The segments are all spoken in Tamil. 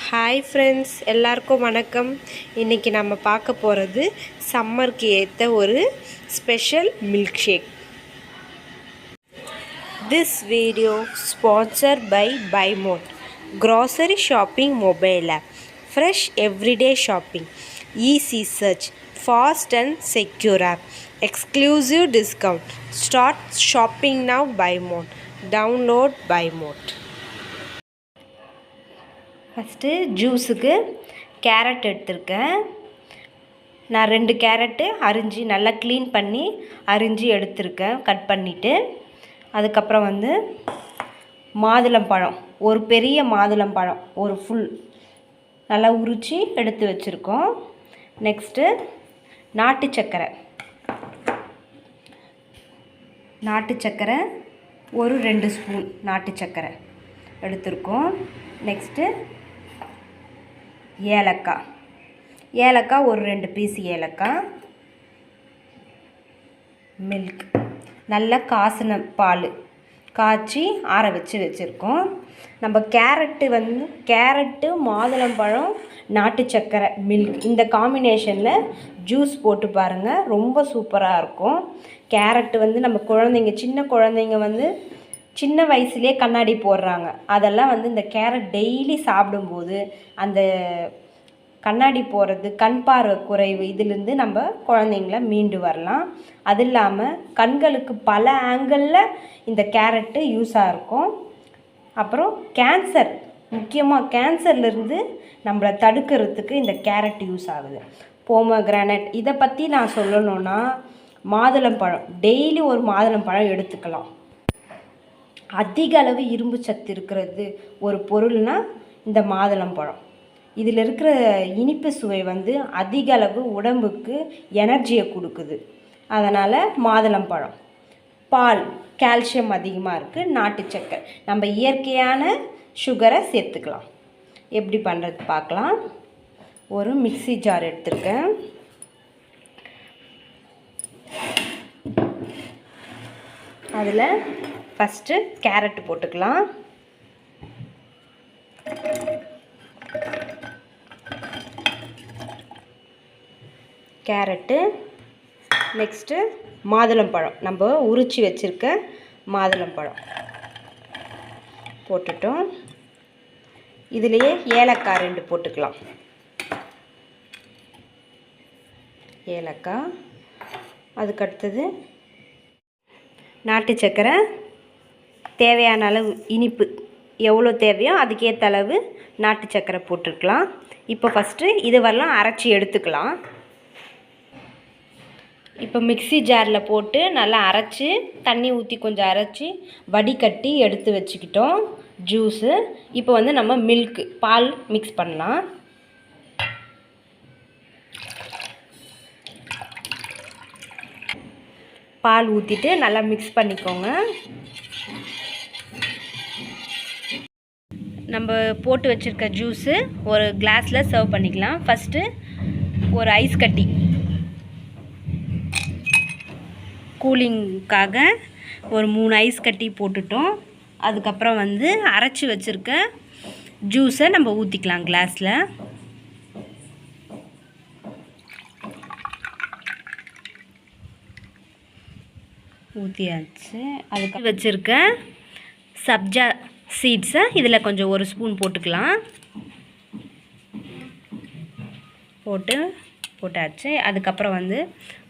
ஹாய் ஃப்ரெண்ட்ஸ், எல்லாருக்கும் வணக்கம். இன்றைக்கி நம்ம பார்க்க போகிறது சம்மருக்கு ஏற்ற ஒரு special milk shake. This video sponsor by Bimode grocery shopping mobile app. Fresh everyday shopping, easy search, fast and secure app, exclusive discount. Start shopping now. Bimode. Download Bimode. First ஜூஸுக்கு கேரட் எடுத்திருக்கேன். நான் 2 கேரட்டு அரிஞ்சு நல்லா க்ளீன் பண்ணி அரிஞ்சு எடுத்திருக்கேன், கட் பண்ணிவிட்டு. அதுக்கப்புறம் மாதுளம்பழம், ஒரு பெரிய மாதுளம்பழம், ஒரு ஃபுல் நல்லா உரித்து எடுத்து வச்சுருக்கோம். நெக்ஸ்ட்டு நாட்டு சர்க்கரை ஒரு 2 ஸ்பூன் நாட்டு சர்க்கரை எடுத்திருக்கோம். நெக்ஸ்ட்டு ஏலக்காய் ஒரு 2 பீஸ் ஏலக்காய். மில்க், நல்லா காய்ச்சின பால் காய்ச்சி ஆற வச்சுருக்கோம். நம்ம கேரட்டு மாதுளம்பழம் நாட்டு சர்க்கரை மில்க் இந்த காம்பினேஷனில் ஜூஸ் போட்டு பாருங்கள், ரொம்ப சூப்பராக இருக்கும். கேரட்டு நம்ம சின்ன குழந்தைங்க சின்ன வயசுலேயே கண்ணாடி போடுறாங்க. அதெல்லாம் இந்த கேரட் டெய்லி சாப்பிடும்போது அந்த கண்ணாடி போடுறது, கண் பார்வை குறைவு, இதிலேருந்து நம்ம குழந்தைங்கள மீண்டு வரலாம். அது இல்லாமல் கண்களுக்கு பல ஆங்கிளில் இந்த கேரட்டு யூஸாக இருக்கும். அப்புறம் கேன்சர், முக்கியமாக கேன்சர்லேருந்து நம்மளை தடுக்கிறதுக்கு இந்த கேரட் யூஸ் ஆகுது. போமோகிரானட், இதை பற்றி நான் சொல்லணுன்னா மாதுளம்பழம், டெய்லி ஒரு மாதுளம்பழம் எடுத்துக்கலாம். அதிக அளவு இரும்பு சத்து இருக்கிறது ஒரு பொருள்னால் இந்த மாதுளம்பழம். இதில் இருக்கிற இனிப்பு சுவை அதிக அளவு உடம்புக்கு எனர்ஜியை கொடுக்குது. அதனால் மாதுளம்பழம். பால், கால்சியம் அதிகமாக இருக்குது. நாட்டு சர்க்கரை, நம்ம இயற்கையான சுகரை சேர்த்துக்கலாம். எப்படி பண்ணுறது பார்க்கலாம். ஒரு மிக்ஸி ஜார் எடுத்துருக்கேன். அதில் ஃபஸ்ட்டு கேரட் போட்டுக்கலாம். கேரட்டு, நெக்ஸ்ட்டு மாதுளம்பழம், நம்ம உரித்து வச்சுருக்க மாதுளம்பழம் போட்டுட்டோம். இதுலேயே ஏலக்காய் 2 போட்டுக்கலாம். ஏலக்காய், அதுக்கடுத்தது நாட்டு சர்க்கரை, தேவையான அளவு இனிப்பு எவ்வளோ தேவையோ அதுக்கேற்ற அளவு நாட்டு சர்க்கரை போட்டுருக்கலாம். இப்போ ஃபஸ்ட்டு இது வரலாம் அரைச்சி எடுத்துக்கலாம். இப்போ மிக்ஸி ஜாரில் போட்டு நல்லா அரைச்சி, தண்ணி ஊற்றி கொஞ்சம் அரைச்சி வடிகட்டி எடுத்து வச்சுக்கிட்டோம் ஜூஸு. இப்போ நம்ம பால் மிக்ஸ் பண்ணலாம். பால் ஊற்றிட்டு நல்லா மிக்ஸ் பண்ணிக்கோங்க. நம்ம போட்டு வச்சுருக்க ஜூஸு ஒரு கிளாஸில் சர்வ் பண்ணிக்கலாம். ஃபஸ்ட்டு ஒரு ஐஸ் கட்டி கூலிங்காக ஒரு 3 ஐஸ் கட்டி போட்டுட்டோம். அதுக்கப்புறம் அரைச்சி வச்சுருக்க ஜூஸை நம்ம ஊற்றிக்கலாம் கிளாஸில். ஊற்றியாச்சு. அதுக்கு வச்சுருக்க சப்ஜா சீட்ஸை இதில் கொஞ்சம் 1 ஸ்பூன் போட்டுக்கலாம். போட்டாச்சு. அதுக்கப்புறம்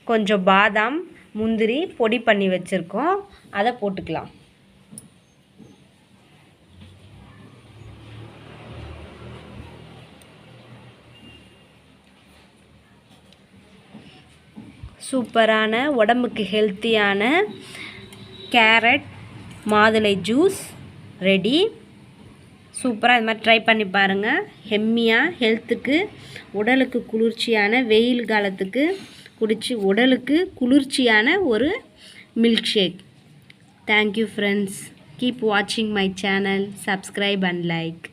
கொஞ்சம் பாதாம் முந்திரி பொடி பண்ணி வச்சுருக்கோம், அதை போட்டுக்கலாம். சூப்பரான உடம்புக்கு ஹெல்த்தியான கேரட் மாதுளை ஜூஸ் ரெடி. சூப்பராக இது மாதிரி ட்ரை பண்ணி பாருங்கள். ஹெம்மியாக ஹெல்த்துக்கு, உடலுக்கு குளிர்ச்சியான, வெயில் காலத்துக்கு உடலுக்கு குளிர்ச்சியான ஒரு milk shake. Thank you friends. Keep வாட்சிங் my channel. Subscribe and like.